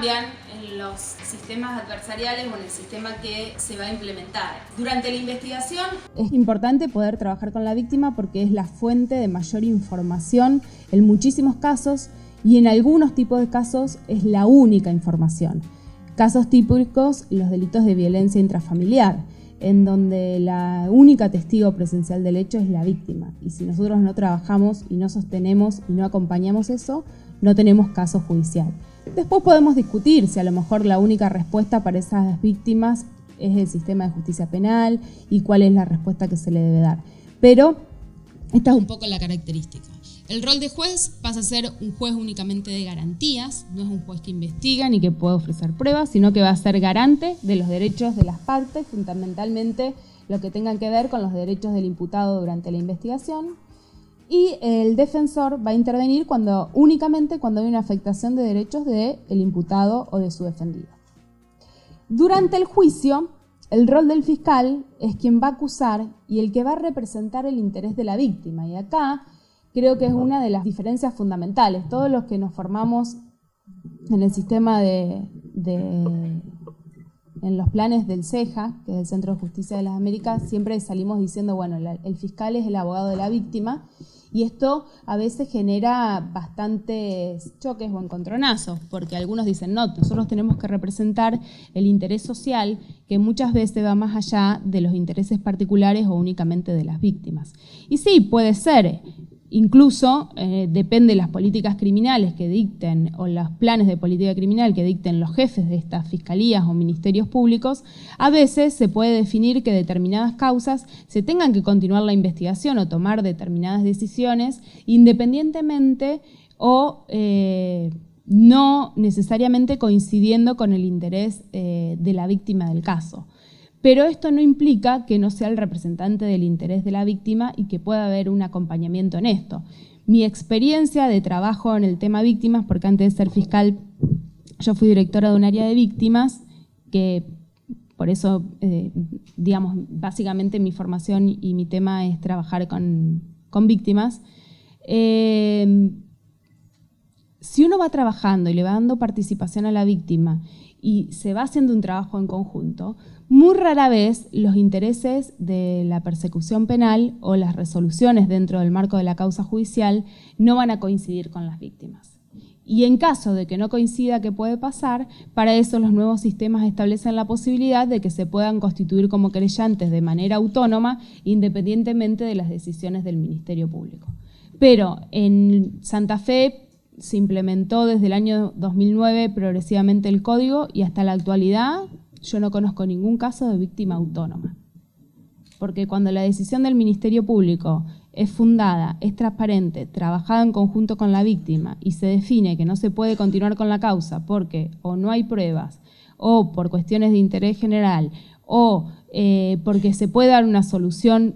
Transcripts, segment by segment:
cambian en los sistemas adversariales o en el sistema que se va a implementar. Durante la investigación es importante poder trabajar con la víctima porque es la fuente de mayor información en muchísimos casos y en algunos tipos de casos es la única información. Casos típicos, los delitos de violencia intrafamiliar, en donde la única testigo presencial del hecho es la víctima. Y si nosotros no trabajamos y no sostenemos y no acompañamos eso, no tenemos caso judicial. Después podemos discutir si a lo mejor la única respuesta para esas víctimas es el sistema de justicia penal y cuál es la respuesta que se le debe dar. Pero esta es un poco la característica. El rol de juez pasa a ser un juez únicamente de garantías, no es un juez que investiga ni que puede ofrecer pruebas, sino que va a ser garante de los derechos de las partes, fundamentalmente lo que tengan que ver con los derechos del imputado durante la investigación. Y el defensor va a intervenir únicamente cuando hay una afectación de derechos del imputado o de su defendido. Durante el juicio, el rol del fiscal es quien va a acusar y el que va a representar el interés de la víctima. Y acá creo que es una de las diferencias fundamentales. Todos los que nos formamos en el sistema en los planes del CEJA, que es el Centro de Justicia de las Américas, siempre salimos diciendo, bueno, el fiscal es el abogado de la víctima, y esto a veces genera bastantes choques o encontronazos, porque algunos dicen, no, nosotros tenemos que representar el interés social, que muchas veces va más allá de los intereses particulares o únicamente de las víctimas. Y sí, puede ser. Incluso depende de las políticas criminales que dicten o los planes de política criminal que dicten los jefes de estas fiscalías o ministerios públicos, a veces se puede definir que determinadas causas se tengan que continuar la investigación o tomar determinadas decisiones independientemente o no necesariamente coincidiendo con el interés de la víctima del caso. Pero esto no implica que no sea el representante del interés de la víctima y que pueda haber un acompañamiento en esto. Mi experiencia de trabajo en el tema víctimas, porque antes de ser fiscal yo fui directora de un área de víctimas, que por eso, digamos, básicamente mi formación y mi tema es trabajar con víctimas. Si uno va trabajando y le va dando participación a la víctima y se va haciendo un trabajo en conjunto, muy rara vez los intereses de la persecución penal o las resoluciones dentro del marco de la causa judicial no van a coincidir con las víctimas. Y en caso de que no coincida, ¿qué puede pasar? Para eso los nuevos sistemas establecen la posibilidad de que se puedan constituir como querellantes de manera autónoma, independientemente de las decisiones del Ministerio Público. Pero en Santa Fe se implementó desde el año 2009 progresivamente el código y hasta la actualidad yo no conozco ningún caso de víctima autónoma. Porque cuando la decisión del Ministerio Público es fundada, es transparente, trabajada en conjunto con la víctima y se define que no se puede continuar con la causa porque o no hay pruebas o por cuestiones de interés general o porque se puede dar una solución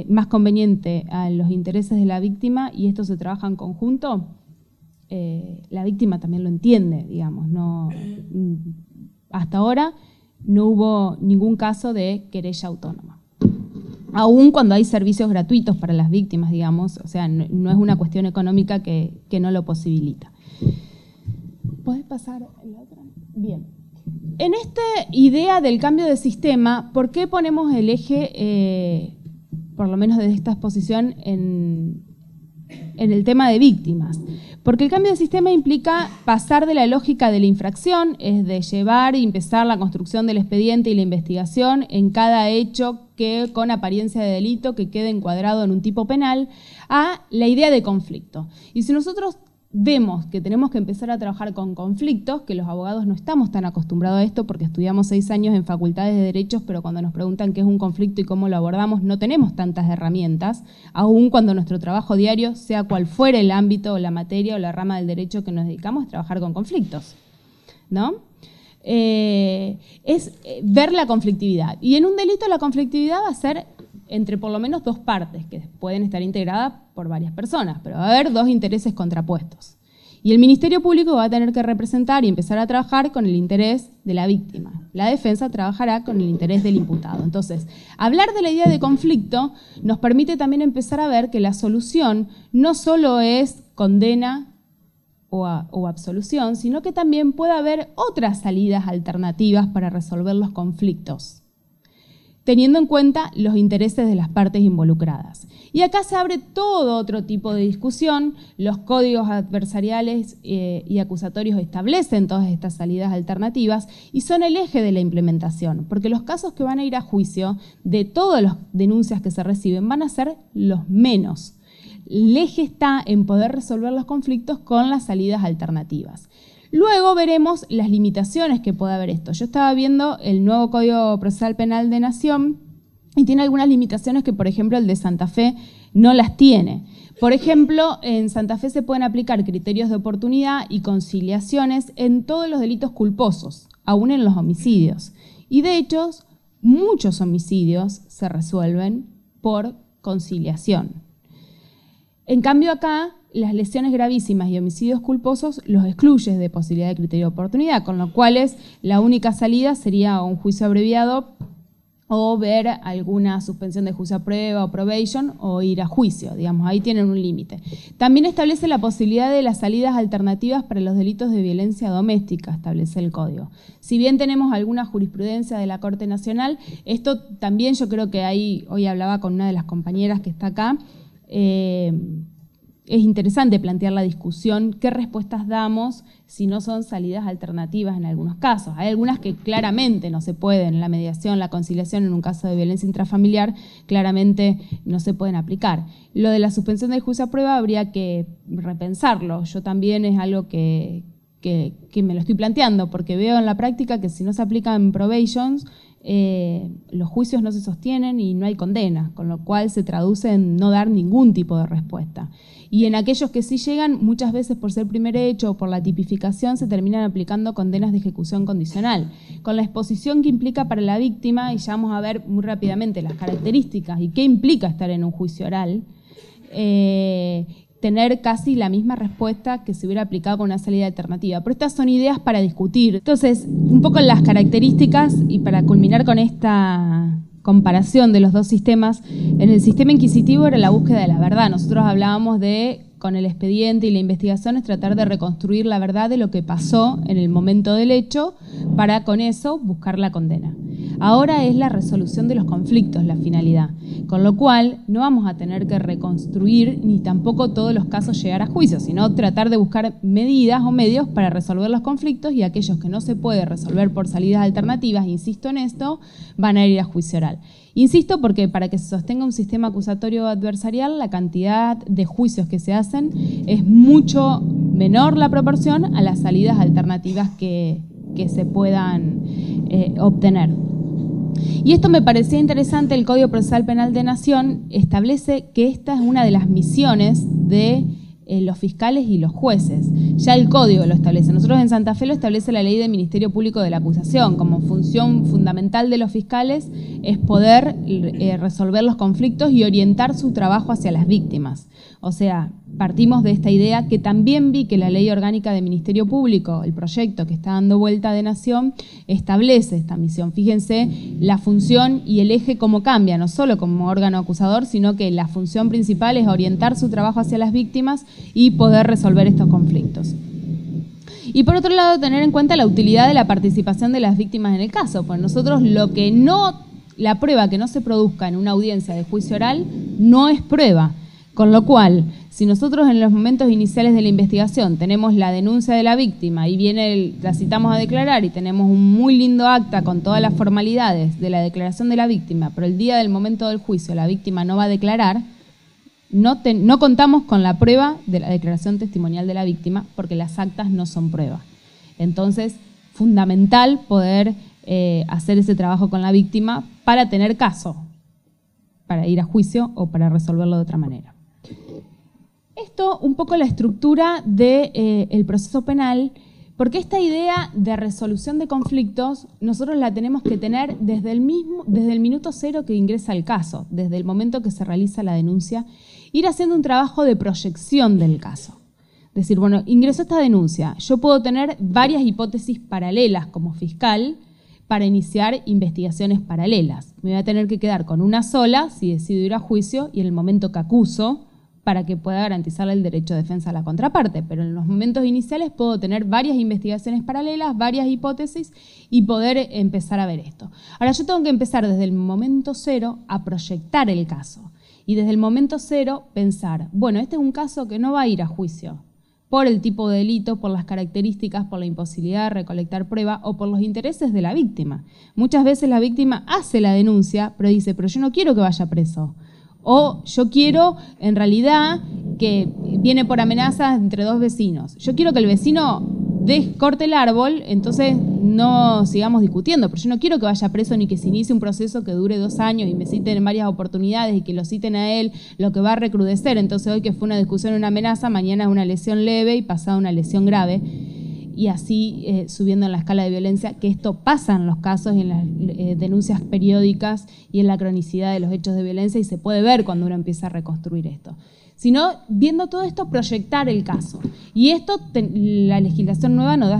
más conveniente a los intereses de la víctima y esto se trabaja en conjunto, la víctima también lo entiende, digamos. No, hasta ahora no hubo ningún caso de querella autónoma. Aún cuando hay servicios gratuitos para las víctimas, digamos, o sea, no es una cuestión económica que no lo posibilita. ¿Puedes pasar el otro? Bien. En esta idea del cambio de sistema, ¿por qué ponemos el eje, por lo menos desde esta exposición, en el tema de víctimas? Porque el cambio de sistema implica pasar de la lógica de la infracción, es de llevar y empezar la construcción del expediente y la investigación en cada hecho que con apariencia de delito que quede encuadrado en un tipo penal, a la idea de conflicto. Y si nosotros vemos que tenemos que empezar a trabajar con conflictos, que los abogados no estamos tan acostumbrados a esto porque estudiamos 6 años en facultades de derechos, pero cuando nos preguntan qué es un conflicto y cómo lo abordamos, no tenemos tantas herramientas, aun cuando nuestro trabajo diario, sea cual fuere el ámbito o la materia o la rama del derecho que nos dedicamos, es trabajar con conflictos, ¿no? Es ver la conflictividad. Y en un delito la conflictividad va a ser entre por lo menos 2 partes, que pueden estar integradas por varias personas, pero va a haber 2 intereses contrapuestos. Y el Ministerio Público va a tener que representar y empezar a trabajar con el interés de la víctima. La defensa trabajará con el interés del imputado. Entonces, hablar de la idea de conflicto nos permite también empezar a ver que la solución no solo es condena o absolución, sino que también puede haber otras salidas alternativas para resolver los conflictos, teniendo en cuenta los intereses de las partes involucradas. Y acá se abre todo otro tipo de discusión. Los códigos adversariales y acusatorios establecen todas estas salidas alternativas y son el eje de la implementación, porque los casos que van a ir a juicio, de todas las denuncias que se reciben, van a ser los menos. El eje está en poder resolver los conflictos con las salidas alternativas. Luego veremos las limitaciones que puede haber esto. Yo estaba viendo el nuevo Código Procesal Penal de Nación y tiene algunas limitaciones que, por ejemplo, el de Santa Fe no las tiene. Por ejemplo, en Santa Fe se pueden aplicar criterios de oportunidad y conciliaciones en todos los delitos culposos, aún en los homicidios. Y de hecho, muchos homicidios se resuelven por conciliación. En cambio acá, las lesiones gravísimas y homicidios culposos los excluyes de posibilidad de criterio de oportunidad, con lo cual la única salida sería un juicio abreviado o ver alguna suspensión de juicio a prueba o probation o ir a juicio, digamos, ahí tienen un límite. También establece la posibilidad de las salidas alternativas para los delitos de violencia doméstica, establece el Código. Si bien tenemos alguna jurisprudencia de la Corte Nacional, esto también yo creo que hoy hablaba con una de las compañeras que está acá, es interesante plantear la discusión, qué respuestas damos si no son salidas alternativas en algunos casos. Hay algunas que claramente no se pueden, la mediación, la conciliación en un caso de violencia intrafamiliar, claramente no se pueden aplicar. Lo de la suspensión del juicio a prueba habría que repensarlo. Yo también es algo que me lo estoy planteando, porque veo en la práctica que si no se aplican probations, los juicios no se sostienen y no hay condena, con lo cual se traduce en no dar ningún tipo de respuesta. Y en aquellos que sí llegan, muchas veces por ser primer hecho o por la tipificación, se terminan aplicando condenas de ejecución condicional, con la exposición que implica para la víctima, y ya vamos a ver muy rápidamente las características y qué implica estar en un juicio oral, tener casi la misma respuesta que se hubiera aplicado con una salida alternativa. Pero estas son ideas para discutir. Entonces, un poco las características, y para culminar con esta comparación de los dos sistemas, en el sistema inquisitivo era la búsqueda de la verdad. Nosotros hablábamos de, con el expediente y la investigación, es tratar de reconstruir la verdad de lo que pasó en el momento del hecho, para con eso buscar la condena. Ahora es la resolución de los conflictos la finalidad, con lo cual no vamos a tener que reconstruir ni tampoco todos los casos llegar a juicio, sino tratar de buscar medidas o medios para resolver los conflictos, y aquellos que no se puede resolver por salidas alternativas, insisto en esto, van a ir a juicio oral. Insisto porque para que se sostenga un sistema acusatorio adversarial, la cantidad de juicios que se hacen es mucho menor la proporción a las salidas alternativas que se puedan obtener. Y esto me parecía interesante. El Código Procesal Penal de Nación establece que esta es una de las misiones de los fiscales y los jueces. Ya el Código lo establece. Nosotros en Santa Fe lo establece la Ley del Ministerio Público de la Acusación. Como función fundamental de los fiscales es poder resolver los conflictos y orientar su trabajo hacia las víctimas. O sea, partimos de esta idea que también vi que la Ley Orgánica de Ministerio Público, el proyecto que está dando vuelta de Nación, establece esta misión. Fíjense la función y el eje cómo cambia, no solo como órgano acusador, sino que la función principal es orientar su trabajo hacia las víctimas y poder resolver estos conflictos. Y por otro lado, tener en cuenta la utilidad de la participación de las víctimas en el caso. Pues nosotros la prueba que no se produzca en una audiencia de juicio oral no es prueba. Con lo cual, si nosotros en los momentos iniciales de la investigación tenemos la denuncia de la víctima y la citamos a declarar y tenemos un muy lindo acta con todas las formalidades de la declaración de la víctima, pero el día del momento del juicio la víctima no va a declarar, no contamos con la prueba de la declaración testimonial de la víctima, porque las actas no son prueba. Entonces, fundamental poder hacer ese trabajo con la víctima para tener caso, para ir a juicio o para resolverlo de otra manera. Esto, un poco la estructura del proceso penal, porque esta idea de resolución de conflictos nosotros la tenemos que tener desde el minuto cero que ingresa el caso, desde el momento que se realiza la denuncia, ir haciendo un trabajo de proyección del caso. Es decir, bueno, ingresó esta denuncia, yo puedo tener varias hipótesis paralelas como fiscal para iniciar investigaciones paralelas. Me voy a tener que quedar con una sola si decido ir a juicio, y en el momento que acuso, para que pueda garantizarle el derecho de defensa a la contraparte, pero en los momentos iniciales puedo tener varias investigaciones paralelas, varias hipótesis y poder empezar a ver esto. Ahora yo tengo que empezar desde el momento cero a proyectar el caso y desde el momento cero pensar, bueno, este es un caso que no va a ir a juicio por el tipo de delito, por las características, por la imposibilidad de recolectar prueba o por los intereses de la víctima. Muchas veces la víctima hace la denuncia, pero dice, pero yo no quiero que vaya preso. O yo quiero, en realidad, que viene por amenazas entre dos vecinos. Yo quiero que el vecino corte el árbol, entonces no sigamos discutiendo, pero yo no quiero que vaya preso ni que se inicie un proceso que dure 2 años y me citen en varias oportunidades y que lo citen a él, lo que va a recrudecer. Entonces hoy que fue una discusión, una amenaza, mañana es una lesión leve y pasado una lesión grave. Y así subiendo en la escala de violencia, que esto pasa en los casos y en las denuncias periódicas y en la cronicidad de los hechos de violencia y se puede ver cuando uno empieza a reconstruir esto. Sino, viendo todo esto, proyectar el caso. Y esto, la legislación nueva nos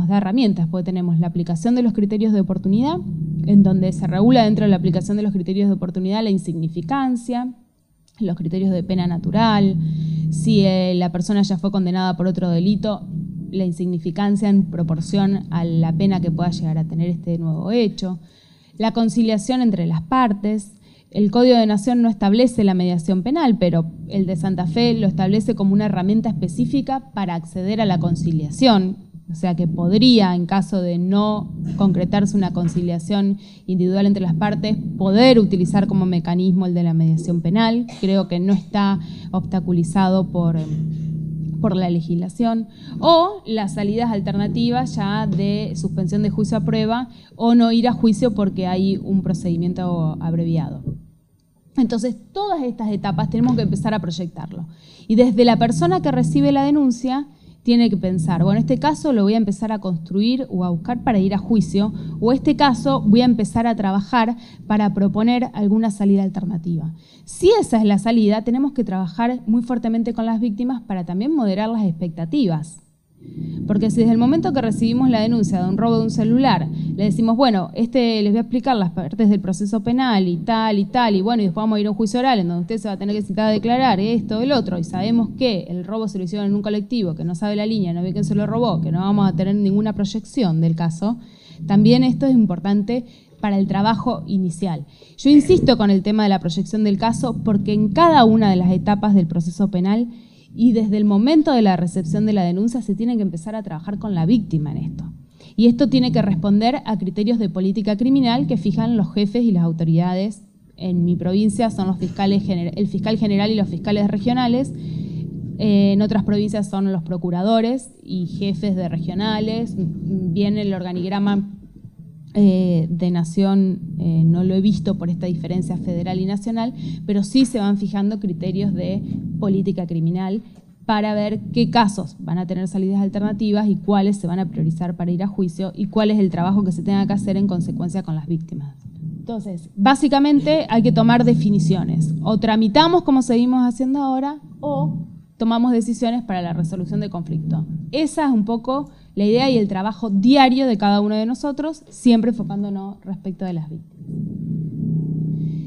da herramientas, porque tenemos la aplicación de los criterios de oportunidad, en donde se regula dentro de la aplicación de los criterios de oportunidad la insignificancia, los criterios de pena natural, si la persona ya fue condenada por otro delito, la insignificancia en proporción a la pena que pueda llegar a tener este nuevo hecho, la conciliación entre las partes. El Código de Nación no establece la mediación penal, pero el de Santa Fe lo establece como una herramienta específica para acceder a la conciliación, o sea que podría, en caso de no concretarse una conciliación individual entre las partes, poder utilizar como mecanismo el de la mediación penal. Creo que no está obstaculizado por la legislación, o las salidas alternativas ya de suspensión de juicio a prueba o no ir a juicio porque hay un procedimiento abreviado. Entonces, todas estas etapas tenemos que empezar a proyectarlo. Y desde la persona que recibe la denuncia tiene que pensar, bueno, este caso lo voy a empezar a construir o a buscar para ir a juicio, o este caso voy a empezar a trabajar para proponer alguna salida alternativa. Si esa es la salida, tenemos que trabajar muy fuertemente con las víctimas para también moderar las expectativas. Porque si desde el momento que recibimos la denuncia de un robo de un celular, le decimos, bueno, les voy a explicar las partes del proceso penal y tal, y bueno, y después vamos a ir a un juicio oral en donde usted se va a tener que citar a declarar esto, el otro, y sabemos que el robo se lo hicieron en un colectivo, que no sabe la línea, no ve quién se lo robó, que no vamos a tener ninguna proyección del caso, también esto es importante para el trabajo inicial. Yo insisto con el tema de la proyección del caso porque en cada una de las etapas del proceso penal y desde el momento de la recepción de la denuncia se tiene que empezar a trabajar con la víctima en esto. Y esto tiene que responder a criterios de política criminal que fijan los jefes y las autoridades. En mi provincia son el fiscal general y los fiscales regionales. En otras provincias son los procuradores y jefes de regionales. Bien, el organigrama de Nación no lo he visto por esta diferencia federal y nacional, pero sí se van fijando criterios de política criminal para ver qué casos van a tener salidas alternativas y cuáles se van a priorizar para ir a juicio y cuál es el trabajo que se tenga que hacer en consecuencia con las víctimas. Entonces, básicamente hay que tomar definiciones. O tramitamos como seguimos haciendo ahora o tomamos decisiones para la resolución de conflicto. Esa es un poco la idea y el trabajo diario de cada uno de nosotros, siempre enfocándonos respecto de las víctimas.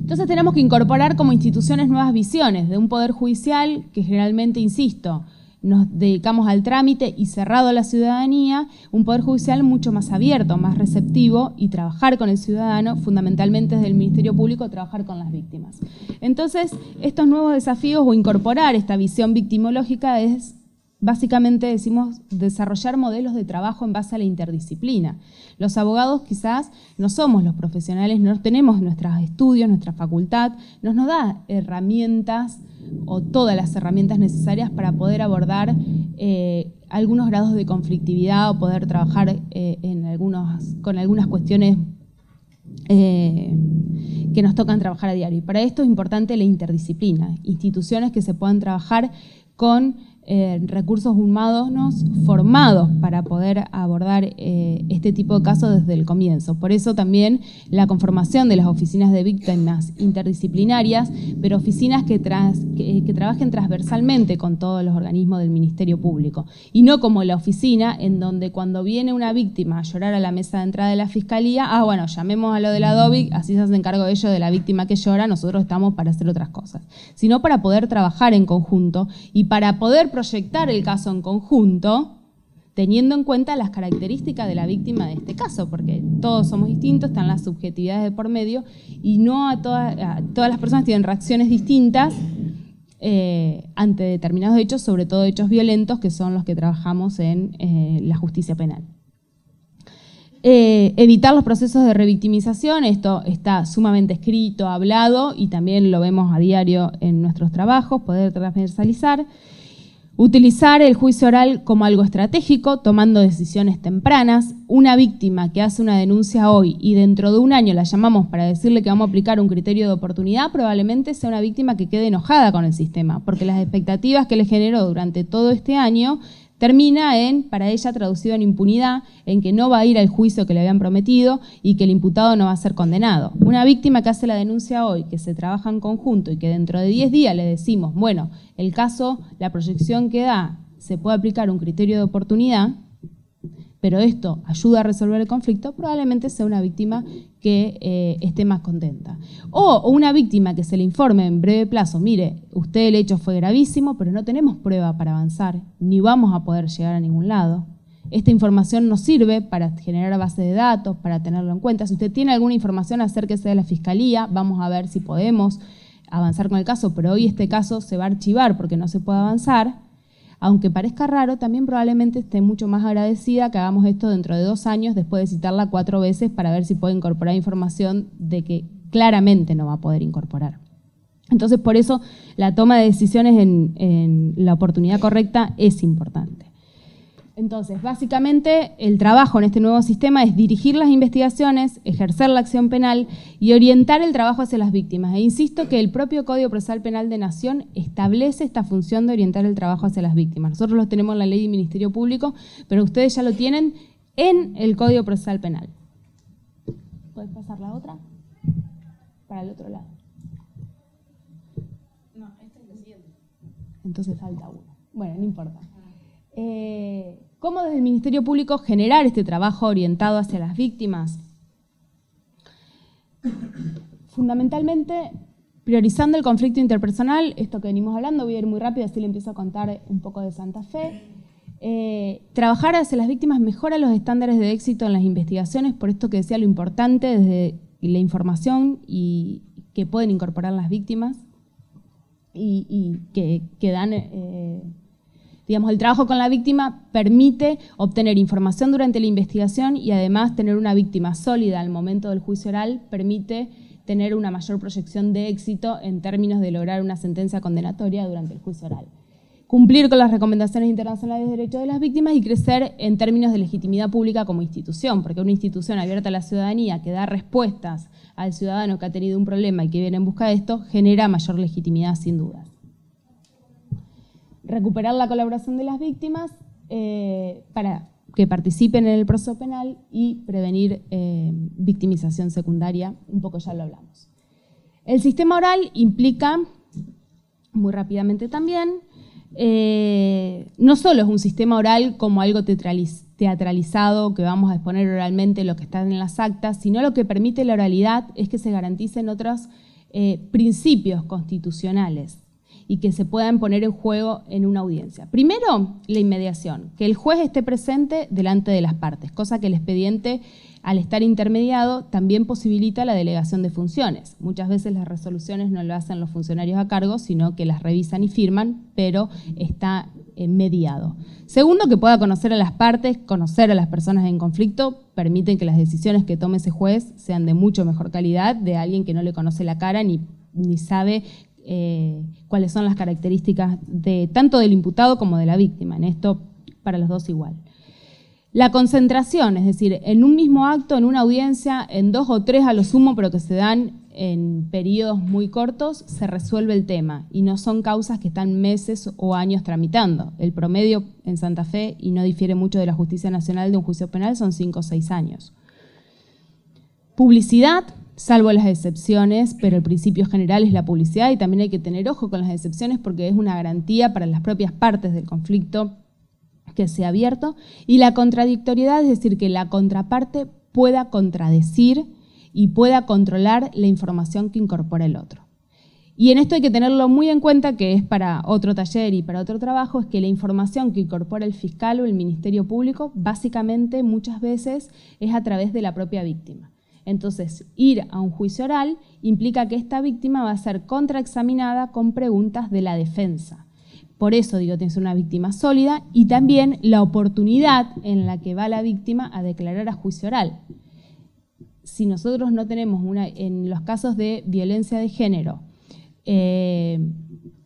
Entonces tenemos que incorporar como instituciones nuevas visiones de un poder judicial que generalmente, insisto, nos dedicamos al trámite y cerrado a la ciudadanía, un poder judicial mucho más abierto, más receptivo y trabajar con el ciudadano, fundamentalmente desde el Ministerio Público, trabajar con las víctimas. Entonces, estos nuevos desafíos o incorporar esta visión victimológica es, básicamente decimos, desarrollar modelos de trabajo en base a la interdisciplina. Los abogados quizás no somos los profesionales, no tenemos nuestros estudios, nuestra facultad, nos da herramientas o todas las herramientas necesarias para poder abordar algunos grados de conflictividad o poder trabajar con algunas cuestiones que nos tocan trabajar a diario. Y para esto es importante la interdisciplina, instituciones que se puedan trabajar con recursos humanos formados para poder abordar este tipo de casos desde el comienzo. Por eso también la conformación de las oficinas de víctimas interdisciplinarias, pero oficinas que trabajen transversalmente con todos los organismos del Ministerio Público, y no como la oficina en donde cuando viene una víctima a llorar a la mesa de entrada de la Fiscalía, bueno, llamemos a lo de la DOVIC, así se hacen cargo ellos de la víctima que llora, nosotros estamos para hacer otras cosas, sino para poder trabajar en conjunto y para poder proyectar el caso en conjunto, teniendo en cuenta las características de la víctima de este caso, porque todos somos distintos, están las subjetividades de por medio, y no a todas las personas tienen reacciones distintas ante determinados hechos, sobre todo hechos violentos, que son los que trabajamos en la justicia penal. Evitar los procesos de revictimización, esto está sumamente escrito, hablado, y también lo vemos a diario en nuestros trabajos, poder transversalizar. Utilizar el juicio oral como algo estratégico, tomando decisiones tempranas. Una víctima que hace una denuncia hoy y dentro de un año la llamamos para decirle que vamos a aplicar un criterio de oportunidad, probablemente sea una víctima que quede enojada con el sistema, porque las expectativas que le generó durante todo este año termina para ella traducido en impunidad, en que no va a ir al juicio que le habían prometido y que el imputado no va a ser condenado. Una víctima que hace la denuncia hoy, que se trabaja en conjunto y que dentro de 10 días le decimos, bueno, el caso, la proyección que da, se puede aplicar un criterio de oportunidad, pero esto ayuda a resolver el conflicto, probablemente sea una víctima que esté más contenta. O una víctima que se le informe en breve plazo, mire, usted el hecho fue gravísimo, pero no tenemos prueba para avanzar, ni vamos a poder llegar a ningún lado. Esta información nos sirve para generar bases de datos, para tenerlo en cuenta. Si usted tiene alguna información, acérquese a la Fiscalía, vamos a ver si podemos avanzar con el caso, pero hoy este caso se va a archivar porque no se puede avanzar. Aunque parezca raro, también probablemente esté mucho más agradecida que hagamos esto dentro de 2 años, después de citarla 4 veces para ver si puede incorporar información de que claramente no va a poder incorporar. Entonces, por eso, la toma de decisiones en la oportunidad correcta es importante. Entonces, básicamente, el trabajo en este nuevo sistema es dirigir las investigaciones, ejercer la acción penal y orientar el trabajo hacia las víctimas. E insisto que el propio Código Procesal Penal de Nación establece esta función de orientar el trabajo hacia las víctimas. Nosotros lo tenemos en la Ley de Ministerio Público, pero ustedes ya lo tienen en el Código Procesal Penal. ¿Puedes pasar la otra? Para el otro lado. No, este es el siguiente. Entonces falta uno. Bueno, no importa. ¿Cómo desde el Ministerio Público generar este trabajo orientado hacia las víctimas? Fundamentalmente, priorizando el conflicto interpersonal, esto que venimos hablando, voy a ir muy rápido, así le empiezo a contar un poco de Santa Fe. Trabajar hacia las víctimas mejora los estándares de éxito en las investigaciones, por esto que decía lo importante desde la información y que pueden incorporar las víctimas y que dan... Digamos, el trabajo con la víctima permite obtener información durante la investigación y además tener una víctima sólida al momento del juicio oral permite tener una mayor proyección de éxito en términos de lograr una sentencia condenatoria durante el juicio oral. Cumplir con las recomendaciones internacionales de derechos de las víctimas y crecer en términos de legitimidad pública como institución, porque una institución abierta a la ciudadanía que da respuestas al ciudadano que ha tenido un problema y que viene en busca de esto genera mayor legitimidad sin dudas. Recuperar la colaboración de las víctimas para que participen en el proceso penal y prevenir victimización secundaria, un poco ya lo hablamos. El sistema oral implica, muy rápidamente también, no solo es un sistema oral como algo teatralizado, que vamos a exponer oralmente lo que está en las actas, sino lo que permite la oralidad es que se garanticen otros principios constitucionales y que se puedan poner en juego en una audiencia. Primero, la inmediación, que el juez esté presente delante de las partes, cosa que el expediente, al estar intermediado, también posibilita la delegación de funciones. Muchas veces las resoluciones no lo hacen los funcionarios a cargo, sino que las revisan y firman, pero está mediado. Segundo, que pueda conocer a las partes, conocer a las personas en conflicto, permiten que las decisiones que tome ese juez sean de mucho mejor calidad de alguien que no le conoce la cara ni sabe cuáles son las características tanto del imputado como de la víctima. En esto, para los dos igual. La concentración, es decir, en un mismo acto, en una audiencia, en 2 o 3 a lo sumo, pero que se dan en periodos muy cortos se resuelve el tema y no son causas que están meses o años tramitando. El promedio en Santa Fe, y no difiere mucho de la Justicia Nacional de un juicio penal, son 5 o 6 años. Publicidad, salvo las excepciones, pero el principio general es la publicidad y también hay que tener ojo con las excepciones porque es una garantía para las propias partes del conflicto que sea abierto. Y la contradictoriedad, es decir, que la contraparte pueda contradecir y pueda controlar la información que incorpora el otro. Y en esto hay que tenerlo muy en cuenta, que es para otro taller y para otro trabajo, es que la información que incorpora el fiscal o el Ministerio Público, básicamente muchas veces es a través de la propia víctima. Entonces, ir a un juicio oral implica que esta víctima va a ser contraexaminada con preguntas de la defensa. Por eso digo, tiene que ser una víctima sólida y también la oportunidad en la que va la víctima a declarar a juicio oral. Si nosotros no tenemos en los casos de violencia de género,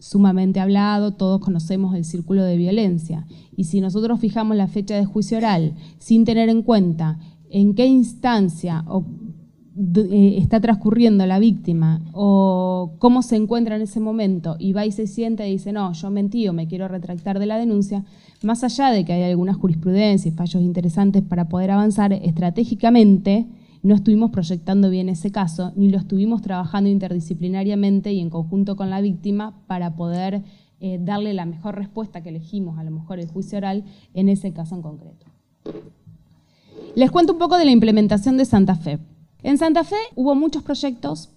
sumamente hablado, todos conocemos el círculo de violencia, y si nosotros fijamos la fecha de juicio oral sin tener en cuenta en qué instancia está transcurriendo la víctima o cómo se encuentra en ese momento y va y se sienta y dice, no, yo mentí o me quiero retractar de la denuncia, más allá de que hay algunas jurisprudencias y fallos interesantes para poder avanzar, estratégicamente no estuvimos proyectando bien ese caso, ni lo estuvimos trabajando interdisciplinariamente y en conjunto con la víctima para poder darle la mejor respuesta que elegimos, a lo mejor el juicio oral, en ese caso en concreto. Les cuento un poco de la implementación de Santa Fe. En Santa Fe hubo muchos proyectos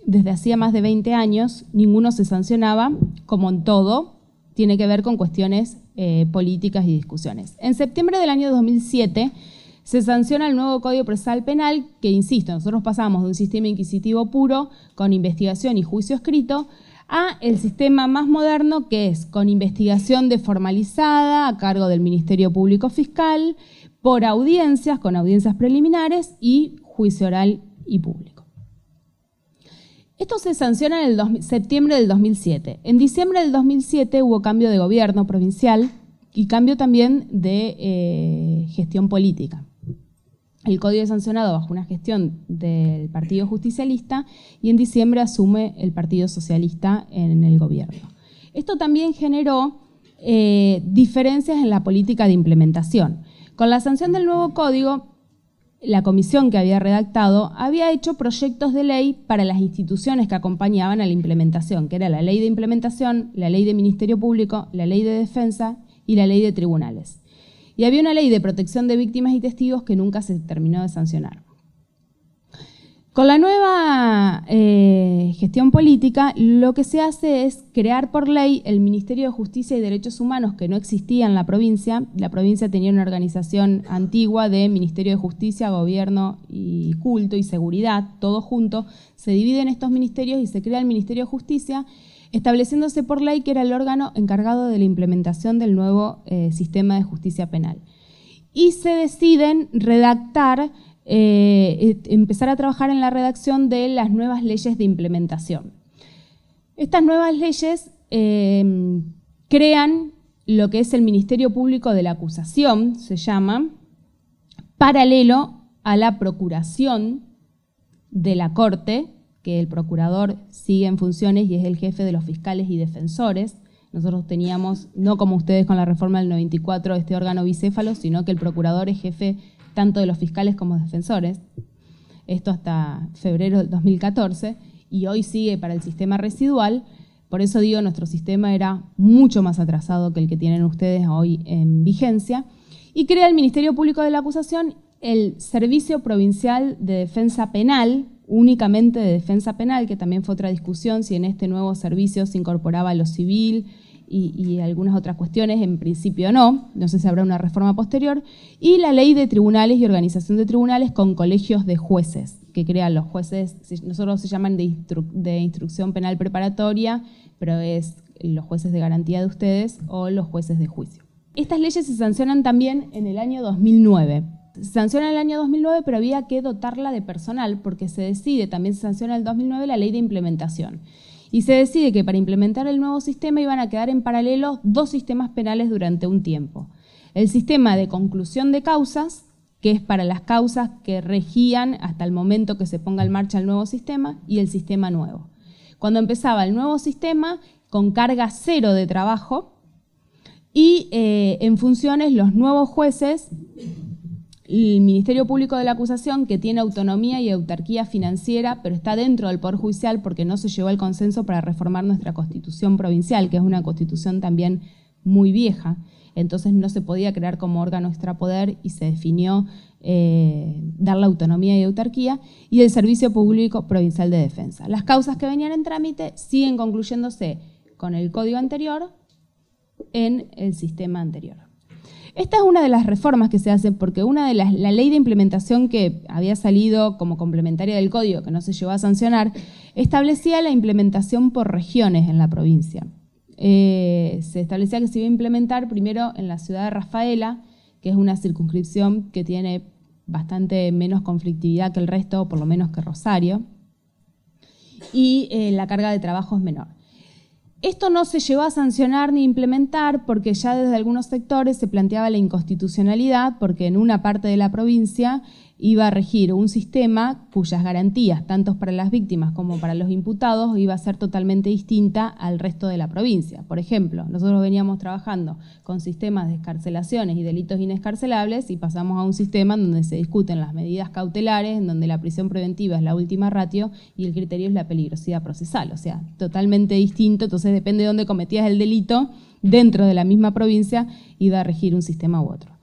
desde hacía más de 20 años, ninguno se sancionaba, como en todo, tiene que ver con cuestiones políticas y discusiones. En septiembre del año 2007 se sanciona el nuevo Código Procesal Penal, que insisto, nosotros pasamos de un sistema inquisitivo puro, con investigación y juicio escrito, a el sistema más moderno, que es con investigación desformalizada a cargo del Ministerio Público Fiscal, por audiencias, con audiencias preliminares y juicio oral y público. Esto se sanciona en septiembre del 2007. En diciembre del 2007 hubo cambio de gobierno provincial y cambio también de gestión política. El código es sancionado bajo una gestión del Partido Justicialista y en diciembre asume el Partido Socialista en el gobierno. Esto también generó diferencias en la política de implementación. Con la sanción del nuevo código, la comisión que había redactado había hecho proyectos de ley para las instituciones que acompañaban a la implementación, que era la ley de implementación, la ley de Ministerio Público, la ley de defensa y la ley de tribunales. Y había una ley de protección de víctimas y testigos que nunca se terminó de sancionar. Con la nueva gestión política, lo que se hace es crear por ley el Ministerio de Justicia y Derechos Humanos, que no existía en la provincia. La provincia tenía una organización antigua de Ministerio de Justicia, Gobierno y Culto y Seguridad, todo junto. Se dividen estos ministerios y se crea el Ministerio de Justicia, estableciéndose por ley que era el órgano encargado de la implementación del nuevo sistema de justicia penal. Y se deciden redactar, empezar a trabajar en la redacción de las nuevas leyes de implementación. Estas nuevas leyes crean lo que es el Ministerio Público de la Acusación, se llama, paralelo a la Procuración de la Corte, que el procurador sigue en funciones y es el jefe de los fiscales y defensores. Nosotros teníamos, no como ustedes con la reforma del 94, este órgano bicéfalo, sino que el procurador es jefe tanto de los fiscales como defensores. Esto hasta febrero del 2014, y hoy sigue para el sistema residual. Por eso digo, nuestro sistema era mucho más atrasado que el que tienen ustedes hoy en vigencia. Y crea el Ministerio Público de la Acusación el Servicio Provincial de Defensa Penal, únicamente de defensa penal, que también fue otra discusión si en este nuevo servicio se incorporaba lo civil y algunas otras cuestiones, en principio no sé si habrá una reforma posterior, y la ley de tribunales y organización de tribunales con colegios de jueces, que crean los jueces, nosotros se llaman de instrucción penal preparatoria, pero es los jueces de garantía de ustedes o los jueces de juicio. Estas leyes se sancionan también en el año 2009. Se sanciona en el año 2009, pero había que dotarla de personal porque se decide, también se sanciona en el 2009 la ley de implementación. Y se decide que para implementar el nuevo sistema iban a quedar en paralelo dos sistemas penales durante un tiempo. El sistema de conclusión de causas, que es para las causas que regían hasta el momento que se ponga en marcha el nuevo sistema y el sistema nuevo. Cuando empezaba el nuevo sistema, con carga cero de trabajo y en funciones los nuevos jueces, el Ministerio Público de la Acusación, que tiene autonomía y autarquía financiera, pero está dentro del Poder Judicial porque no se llegó al consenso para reformar nuestra Constitución provincial, que es una constitución también muy vieja. Entonces no se podía crear como órgano extrapoder y se definió darle autonomía y autarquía, y el Servicio Público Provincial de Defensa. Las causas que venían en trámite siguen concluyéndose con el código anterior en el sistema anterior. Esta es una de las reformas que se hacen porque la ley de implementación que había salido como complementaria del código, que no se llegó a sancionar, establecía la implementación por regiones en la provincia. Se establecía que se iba a implementar primero en la ciudad de Rafaela, que es una circunscripción que tiene bastante menos conflictividad que el resto, o por lo menos que Rosario, y la carga de trabajo es menor. Esto no se llegó a sancionar ni implementar porque ya desde algunos sectores se planteaba la inconstitucionalidad, porque en una parte de la provincia iba a regir un sistema cuyas garantías, tanto para las víctimas como para los imputados, iba a ser totalmente distinta al resto de la provincia. Por ejemplo, nosotros veníamos trabajando con sistemas de excarcelaciones y delitos inescarcelables y pasamos a un sistema en donde se discuten las medidas cautelares, en donde la prisión preventiva es la última ratio y el criterio es la peligrosidad procesal. O sea, totalmente distinto. Entonces depende de dónde cometías el delito, dentro de la misma provincia iba a regir un sistema u otro.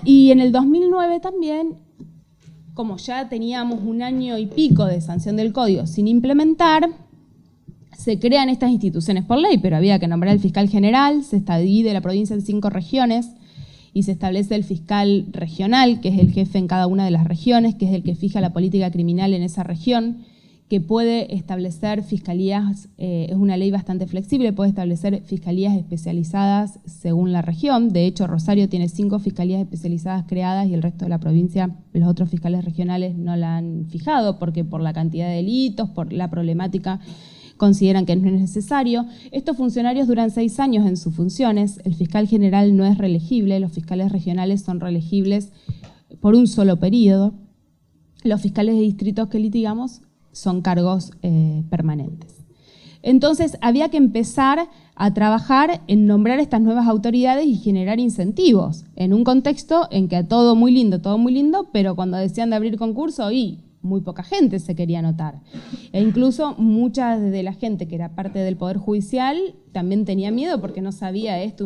Y en el 2009 también, como ya teníamos 1 año y pico de sanción del código sin implementar, se crean estas instituciones por ley, pero había que nombrar al fiscal general, se divide la provincia en 5 regiones y se establece el fiscal regional, que es el jefe en cada una de las regiones, que es el que fija la política criminal en esa región, que puede establecer fiscalías, es una ley bastante flexible, puede establecer fiscalías especializadas según la región. De hecho, Rosario tiene 5 fiscalías especializadas creadas y el resto de la provincia, los otros fiscales regionales no la han fijado porque por la cantidad de delitos, por la problemática, consideran que no es necesario. Estos funcionarios duran 6 años en sus funciones, el fiscal general no es reelegible, los fiscales regionales son reelegibles por un solo periodo, los fiscales de distritos que litigamos son cargos permanentes. Entonces había que empezar a trabajar en nombrar estas nuevas autoridades y generar incentivos en un contexto en que todo muy lindo, pero cuando decían de abrir concurso y muy poca gente se quería anotar. E incluso mucha de la gente que era parte del Poder Judicial también tenía miedo porque no sabía esto,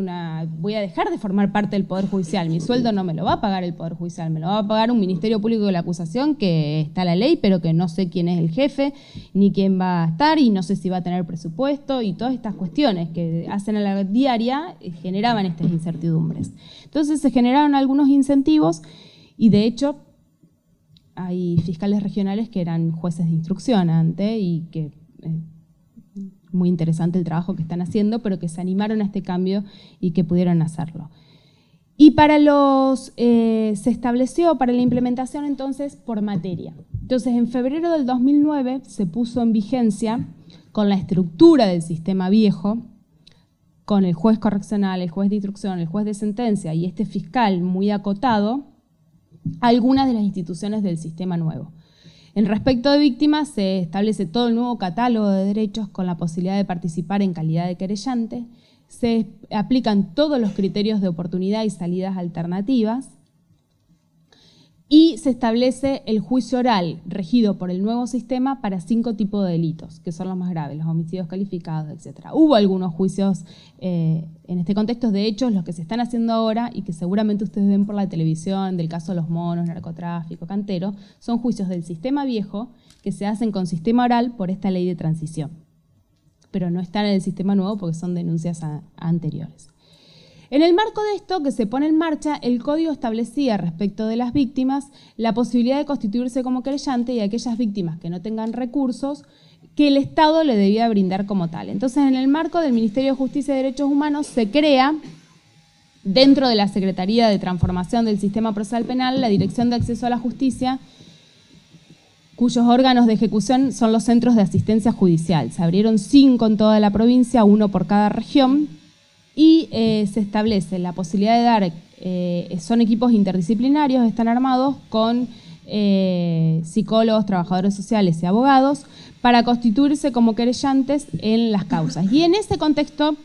voy a dejar de formar parte del Poder Judicial, mi sueldo no me lo va a pagar el Poder Judicial, me lo va a pagar un Ministerio Público de la Acusación que está la ley, pero que no sé quién es el jefe, ni quién va a estar, y no sé si va a tener presupuesto, y todas estas cuestiones que hacen a la diaria generaban estas incertidumbres. Entonces se generaron algunos incentivos y de hecho hay fiscales regionales que eran jueces de instrucción antes y que muy interesante el trabajo que están haciendo, pero que se animaron a este cambio y que pudieron hacerlo. Y se estableció para la implementación entonces por materia. Entonces en febrero del 2009 se puso en vigencia con la estructura del sistema viejo, con el juez correccional, el juez de instrucción, el juez de sentencia y este fiscal muy acotado, algunas de las instituciones del sistema nuevo. En respecto de víctimas, se establece todo el nuevo catálogo de derechos con la posibilidad de participar en calidad de querellante, se aplican todos los criterios de oportunidad y salidas alternativas y se establece el juicio oral regido por el nuevo sistema para 5 tipos de delitos, que son los más graves, los homicidios calificados, etc. Hubo algunos juicios en este contexto, de hecho, los que se están haciendo ahora y que seguramente ustedes ven por la televisión, del caso de Los Monos, narcotráfico, Cantero, son juicios del sistema viejo que se hacen con sistema oral por esta ley de transición, pero no están en el sistema nuevo porque son denuncias anteriores. En el marco de esto que se pone en marcha, el Código establecía respecto de las víctimas la posibilidad de constituirse como querellante y a aquellas víctimas que no tengan recursos que el Estado le debía brindar como tal. Entonces, en el marco del Ministerio de Justicia y Derechos Humanos se crea, dentro de la Secretaría de Transformación del Sistema Procesal Penal, la Dirección de Acceso a la Justicia, cuyos órganos de ejecución son los centros de asistencia judicial. Se abrieron 5 en toda la provincia, 1 por cada región, y se establece la posibilidad de dar, son equipos interdisciplinarios, están armados con psicólogos, trabajadores sociales y abogados para constituirse como querellantes en las causas. Y en ese contexto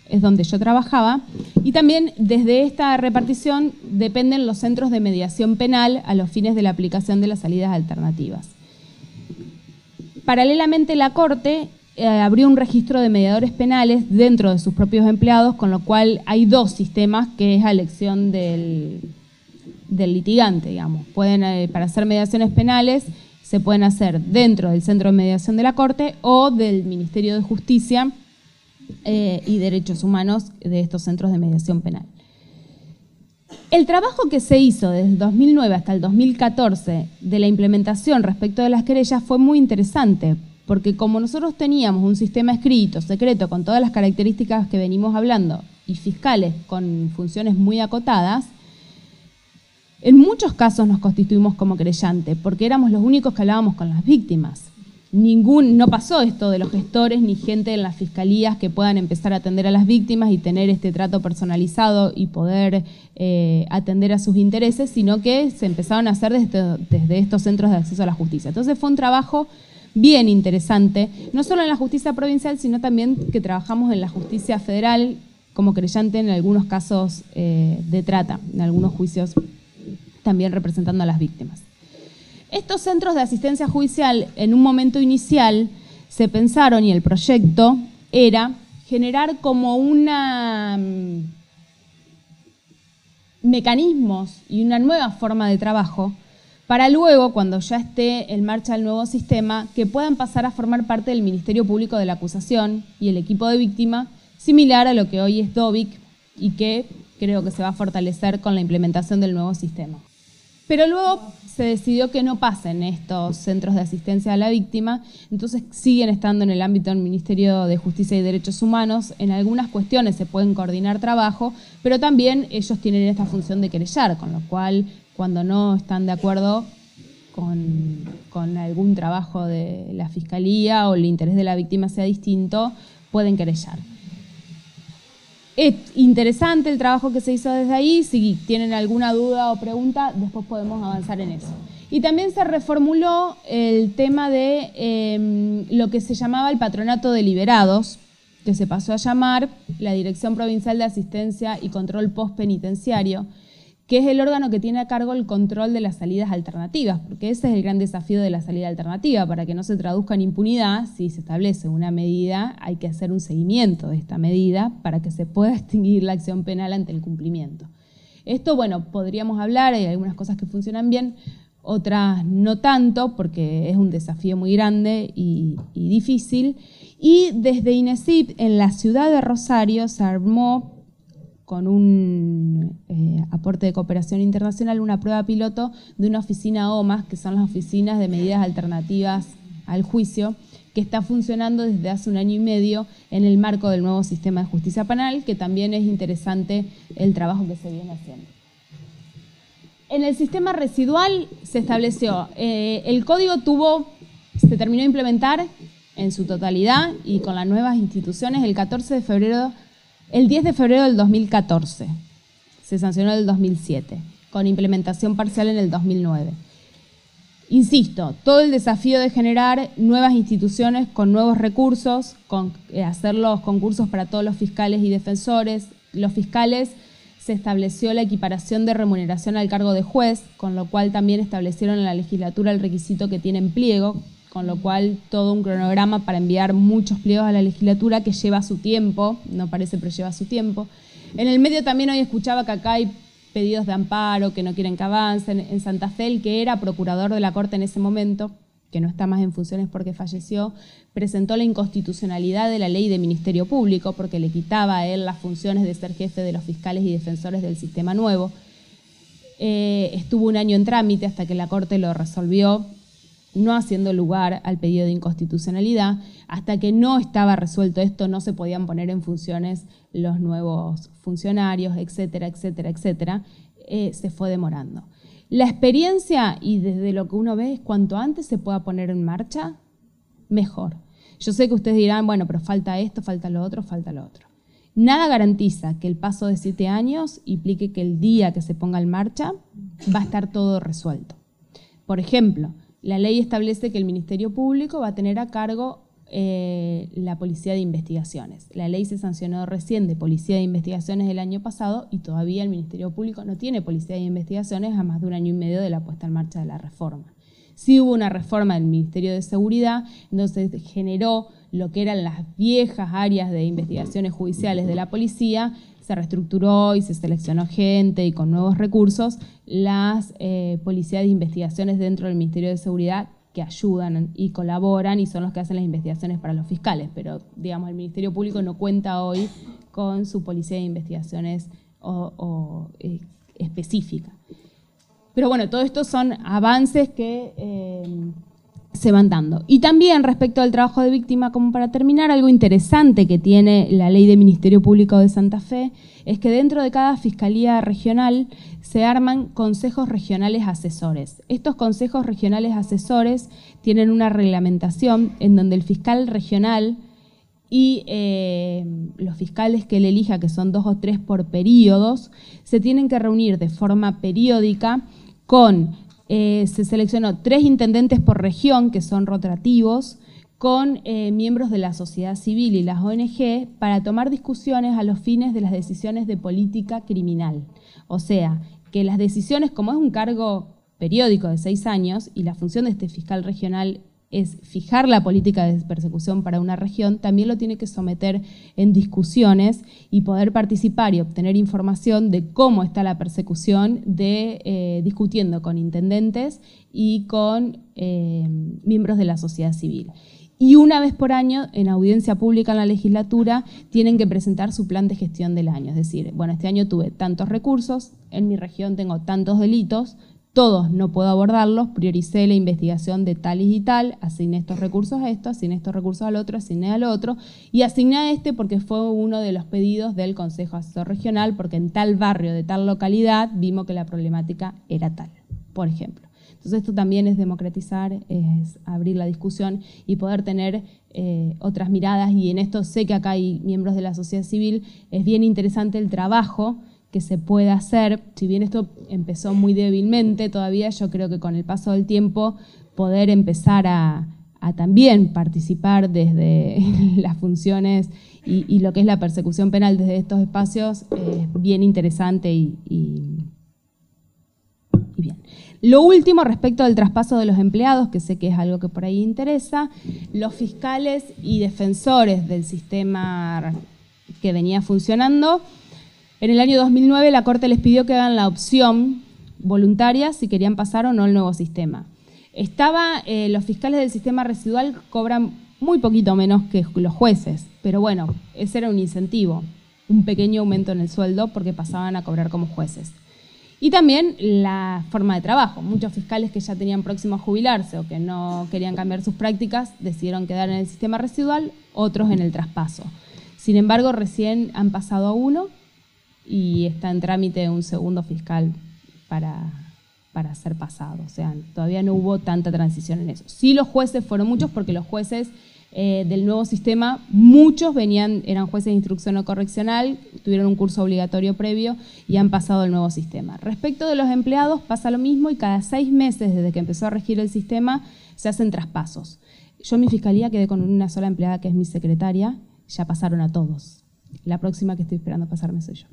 es donde yo trabajaba, y también desde esta repartición dependen los centros de mediación penal a los fines de la aplicación de las salidas alternativas. Paralelamente, la Corte abrió un registro de mediadores penales dentro de sus propios empleados, con lo cual hay dos sistemas que es a elección del litigante, digamos. Para hacer mediaciones penales se pueden hacer dentro del Centro de Mediación de la Corte o del Ministerio de Justicia y Derechos Humanos de estos centros de mediación penal. El trabajo que se hizo desde el 2009 hasta el 2014 de la implementación respecto de las querellas fue muy interesante, porque como nosotros teníamos un sistema escrito, secreto, con todas las características que venimos hablando, y fiscales con funciones muy acotadas, en muchos casos nos constituimos como querellante, porque éramos los únicos que hablábamos con las víctimas. No pasó esto de los gestores ni gente en las fiscalías que puedan empezar a atender a las víctimas y tener este trato personalizado y poder atender a sus intereses, sino que se empezaron a hacer desde estos centros de acceso a la justicia. Entonces fue un trabajo bien interesante, no solo en la justicia provincial, sino también que trabajamos en la justicia federal como querellante en algunos casos de trata, en algunos juicios también representando a las víctimas. Estos centros de asistencia judicial, en un momento inicial, se pensaron, y el proyecto era generar como mecanismos y una nueva forma de trabajo para luego, cuando ya esté en marcha el nuevo sistema, que puedan pasar a formar parte del Ministerio Público de la Acusación y el equipo de víctima, similar a lo que hoy es DOVIC y que creo que se va a fortalecer con la implementación del nuevo sistema. Pero luego se decidió que no pasen estos centros de asistencia a la víctima, entonces siguen estando en el ámbito del Ministerio de Justicia y Derechos Humanos. En algunas cuestiones se pueden coordinar trabajo, pero también ellos tienen esta función de querellar, con lo cual cuando no están de acuerdo con algún trabajo de la Fiscalía o el interés de la víctima sea distinto, pueden querellar. Es interesante el trabajo que se hizo desde ahí. Si tienen alguna duda o pregunta, después podemos avanzar en eso. Y también se reformuló el tema de lo que se llamaba el Patronato de Liberados, que se pasó a llamar la Dirección Provincial de Asistencia y Control Postpenitenciario, que es el órgano que tiene a cargo el control de las salidas alternativas, porque ese es el gran desafío de la salida alternativa. Para que no se traduzca en impunidad, si se establece una medida, hay que hacer un seguimiento de esta medida para que se pueda extinguir la acción penal ante el cumplimiento. Esto, bueno, podríamos hablar, hay algunas cosas que funcionan bien, otras no tanto, porque es un desafío muy grande y difícil. Y desde INESIP, en la ciudad de Rosario, se armó con un aporte de cooperación internacional, una prueba piloto de una oficina OMAS, que son las oficinas de medidas alternativas al juicio, que está funcionando desde hace 1 año y medio en el marco del nuevo sistema de justicia penal, que también es interesante el trabajo que se viene haciendo. En el sistema residual se estableció, el código se terminó de implementar en su totalidad y con las nuevas instituciones el 10 de febrero del 2014, se sancionó en el 2007, con implementación parcial en el 2009. Insisto, todo el desafío de generar nuevas instituciones con nuevos recursos, hacer los concursos para todos los fiscales y defensores. Los fiscales, se estableció la equiparación de remuneración al cargo de juez, con lo cual también establecieron en la legislatura el requisito que tienen pliego, con lo cual todo un cronograma para enviar muchos pliegos a la legislatura que lleva su tiempo, no parece, pero lleva su tiempo. En el medio también hoy escuchaba que acá hay pedidos de amparo, que no quieren que avancen. En Santa Fe, el que era procurador de la Corte en ese momento, que no está más en funciones porque falleció, presentó la inconstitucionalidad de la ley de Ministerio Público porque le quitaba a él las funciones de ser jefe de los fiscales y defensores del sistema nuevo. Estuvo 1 año en trámite hasta que la Corte lo resolvió, no haciendo lugar al pedido de inconstitucionalidad. Hasta que no estaba resuelto esto, no se podían poner en funciones los nuevos funcionarios, etcétera, etcétera, etcétera. Se fue demorando. La experiencia, y desde lo que uno ve, es cuanto antes se pueda poner en marcha, mejor. Yo sé que ustedes dirán, bueno, pero falta esto, falta lo otro, falta lo otro. Nada garantiza que el paso de 7 años implique que el día que se ponga en marcha va a estar todo resuelto. Por ejemplo, la ley establece que el Ministerio Público va a tener a cargo la Policía de Investigaciones. La ley se sancionó recién de Policía de Investigaciones el año pasado y todavía el Ministerio Público no tiene Policía de Investigaciones a más de 1 año y medio de la puesta en marcha de la reforma. Sí hubo una reforma del Ministerio de Seguridad, entonces generó lo que eran las viejas áreas de investigaciones judiciales de la policía, se reestructuró y se seleccionó gente y con nuevos recursos las policías de investigaciones dentro del Ministerio de Seguridad que ayudan y colaboran y son los que hacen las investigaciones para los fiscales, pero digamos el Ministerio Público no cuenta hoy con su policía de investigaciones específica. Pero bueno, todo esto son avances que se van dando. Y también respecto al trabajo de víctima, como para terminar, algo interesante que tiene la Ley de Ministerio Público de Santa Fe es que dentro de cada fiscalía regional se arman consejos regionales asesores. Estos consejos regionales asesores tienen una reglamentación en donde el fiscal regional y los fiscales que él elija, que son 2 o 3 por periodos, se tienen que reunir de forma periódica se seleccionó 3 intendentes por región, que son rotativos, con miembros de la sociedad civil y las ONG para tomar discusiones a los fines de las decisiones de política criminal. O sea, que las decisiones, como es un cargo periódico de 6 años y la función de este fiscal regional es fijar la política de persecución para una región, también lo tiene que someter en discusiones y poder participar y obtener información de cómo está la persecución, discutiendo con intendentes y con miembros de la sociedad civil. Y una vez por año, en audiencia pública en la legislatura, tienen que presentar su plan de gestión del año. Es decir, bueno, este año tuve tantos recursos, en mi región tengo tantos delitos, todos no puedo abordarlos, prioricé la investigación de tal y tal, asigné estos recursos a esto, asigné estos recursos al otro, asigné al otro, y asigné a este porque fue uno de los pedidos del Consejo Asesor Regional, porque en tal barrio de tal localidad vimos que la problemática era tal, por ejemplo. Entonces esto también es democratizar, es abrir la discusión y poder tener otras miradas, y en esto sé que acá hay miembros de la sociedad civil, es bien interesante el trabajo que se puede hacer. Si bien esto empezó muy débilmente todavía, yo creo que con el paso del tiempo poder empezar a también participar desde las funciones y lo que es la persecución penal desde estos espacios es bien interesante y bien. Lo último respecto del traspaso de los empleados, que sé que es algo que por ahí interesa, los fiscales y defensores del sistema que venía funcionando. En el año 2009 la Corte les pidió que hagan la opción voluntaria si querían pasar o no al nuevo sistema. Los fiscales del sistema residual cobran muy poquito menos que los jueces, pero bueno, ese era un incentivo, un pequeño aumento en el sueldo porque pasaban a cobrar como jueces. Y también la forma de trabajo. Muchos fiscales que ya tenían próximo a jubilarse o que no querían cambiar sus prácticas decidieron quedar en el sistema residual, otros en el traspaso. Sin embargo, recién han pasado a uno y está en trámite un segundo fiscal para ser pasado. O sea, todavía no hubo tanta transición en eso. Sí, los jueces fueron muchos porque los jueces del nuevo sistema, muchos eran jueces de instrucción o correccional, tuvieron un curso obligatorio previo y han pasado al nuevo sistema. Respecto de los empleados pasa lo mismo y cada 6 meses desde que empezó a regir el sistema se hacen traspasos. Yo en mi fiscalía quedé con una sola empleada que es mi secretaria, ya pasaron a todos. La próxima que estoy esperando pasarme soy yo.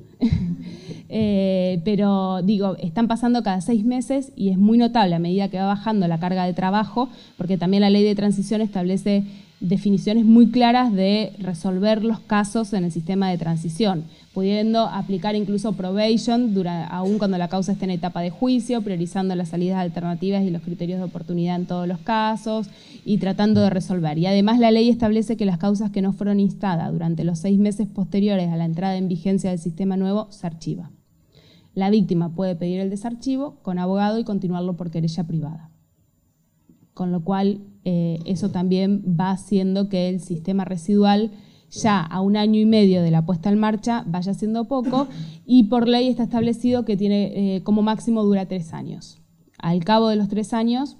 Pero digo, están pasando cada 6 meses y es muy notable a medida que va bajando la carga de trabajo, porque también la ley de transición establece definiciones muy claras de resolver los casos en el sistema de transición, pudiendo aplicar incluso probation aún cuando la causa esté en etapa de juicio, priorizando las salidas alternativas y los criterios de oportunidad en todos los casos y tratando de resolver. Y además la ley establece que las causas que no fueron instadas durante los 6 meses posteriores a la entrada en vigencia del sistema nuevo se archiva. La víctima puede pedir el desarchivo con abogado y continuarlo por querella privada. Con lo cual eso también va haciendo que el sistema residual ya a 1 año y medio de la puesta en marcha vaya siendo poco y por ley está establecido que tiene como máximo dura 3 años. Al cabo de los 3 años,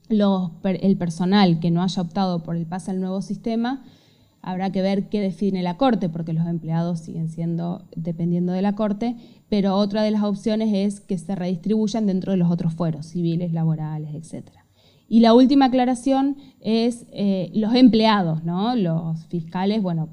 el personal que no haya optado por el pase al nuevo sistema Habrá que ver qué define la Corte, porque los empleados siguen siendo dependiendo de la Corte, pero otra de las opciones es que se redistribuyan dentro de los otros fueros, civiles, laborales, etc. Y la última aclaración es los empleados, ¿no? Los fiscales, bueno,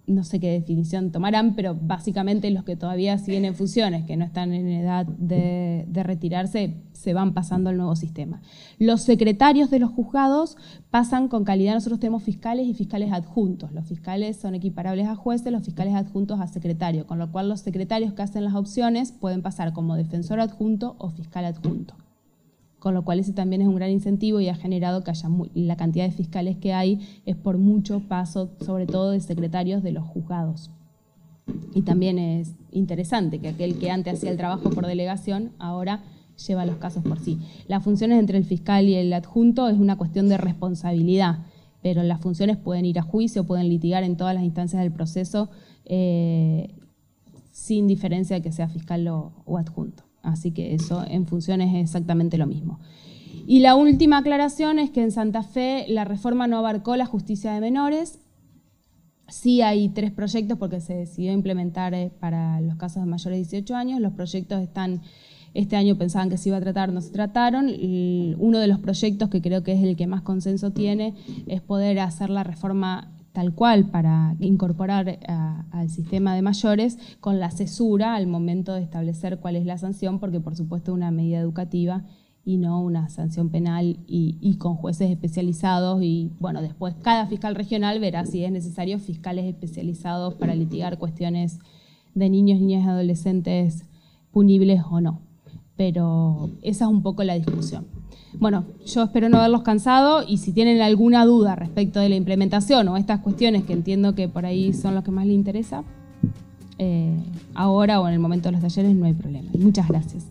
no sé qué definición tomarán, pero básicamente los que todavía siguen en funciones, que no están en edad de retirarse, se van pasando al nuevo sistema. Los secretarios de los juzgados pasan con calidad, nosotros tenemos fiscales y fiscales adjuntos. Los fiscales son equiparables a jueces, los fiscales adjuntos a secretario, con lo cual los secretarios que hacen las opciones pueden pasar como defensor adjunto o fiscal adjunto. Con lo cual ese también es un gran incentivo y ha generado que haya la cantidad de fiscales que hay es por mucho paso, sobre todo de secretarios de los juzgados. Y también es interesante que aquel que antes hacía el trabajo por delegación ahora lleva los casos por sí. Las funciones entre el fiscal y el adjunto es una cuestión de responsabilidad, pero las funciones pueden ir a juicio, pueden litigar en todas las instancias del proceso sin diferencia de que sea fiscal o adjunto. Así que eso en funciones es exactamente lo mismo. Y la última aclaración es que en Santa Fe la reforma no abarcó la justicia de menores. Sí hay 3 proyectos porque se decidió implementar para los casos de mayores de 18 años. Los proyectos están, este año pensaban que se iba a tratar, no se trataron. Uno de los proyectos que creo que es el que más consenso tiene es poder hacer la reforma tal cual para incorporar al sistema de mayores con la cesura al momento de establecer cuál es la sanción, porque por supuesto es una medida educativa y no una sanción penal y con jueces especializados y bueno, después cada fiscal regional verá si es necesario fiscales especializados para litigar cuestiones de niños, niñas y adolescentes punibles o no. Pero esa es un poco la discusión. Bueno, yo espero no haberlos cansado y si tienen alguna duda respecto de la implementación o estas cuestiones que entiendo que por ahí son los que más les interesa, ahora o en el momento de los talleres no hay problema. Muchas gracias.